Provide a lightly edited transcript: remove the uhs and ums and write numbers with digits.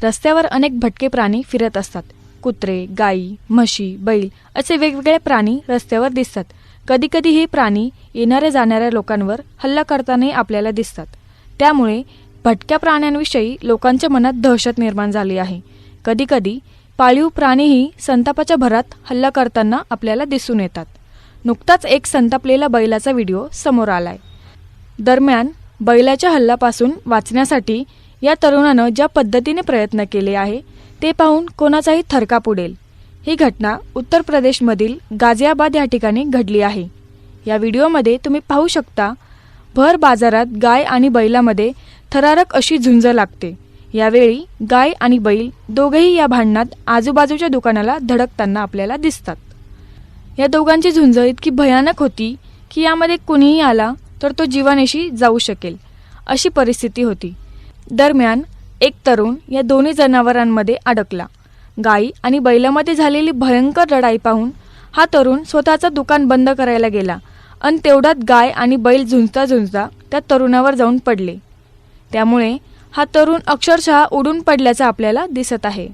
रस्त्यावर अनेक भटके प्राणी फिरत असतात. कुत्रे, गायी, म्हशी, बैल असे वेगवेगळे प्राणी रस्त्यावर दिसतात. कधीकधी हे प्राणी येणाऱ्या जाणाऱ्या लोकांवर हल्ला करतानाही आपल्याला दिसतात. त्यामुळे भटक्या प्राण्यांविषयी लोकांच्या मनात दहशत निर्माण झाली आहे. कधीकधी पाळीव प्राणीही संतापाच्या भरात हल्ला करताना आपल्याला दिसून येतात. नुकताच एक संतापलेला बैलाचा व्हिडिओ समोर आलाय. दरम्यान बैलाच्या हल्ल्यापासून वाचण्यासाठी या तरुणानं ज्या पद्धतीने प्रयत्न केले आहे ते पाहून कोणाचाही थरकाप उडेल. ही घटना उत्तर प्रदेशमधील गाझियाबाद या ठिकाणी घडली आहे. या व्हिडिओमध्ये तुम्ही पाहू शकता भर बाजारात गाय आणि बैलामध्ये थरारक अशी झुंज लागते. यावेळी गाय आणि बैल दोघेही या भांडणात आजूबाजूच्या दुकानाला धडकताना आपल्याला दिसतात. या दोघांची झुंज इतकी भयानक होती की यामध्ये कुणीही आला तर तो जीवानिशी जाऊ शकेल अशी परिस्थिती होती. दरम्यान एक तरुण या दोन्ही जनावरांमध्ये अडकला. गाई आणि बैलामध्ये झालेली भयंकर लढाई पाहून हा तरुण स्वतःचं दुकान बंद करायला गेला आणि तेवढ्यात गाय आणि बैल झुंजता झुंजता त्या तरुणावर जाऊन पडले. त्यामुळे हा तरुण अक्षरशः उडून पडल्याचं आपल्याला दिसत आहे.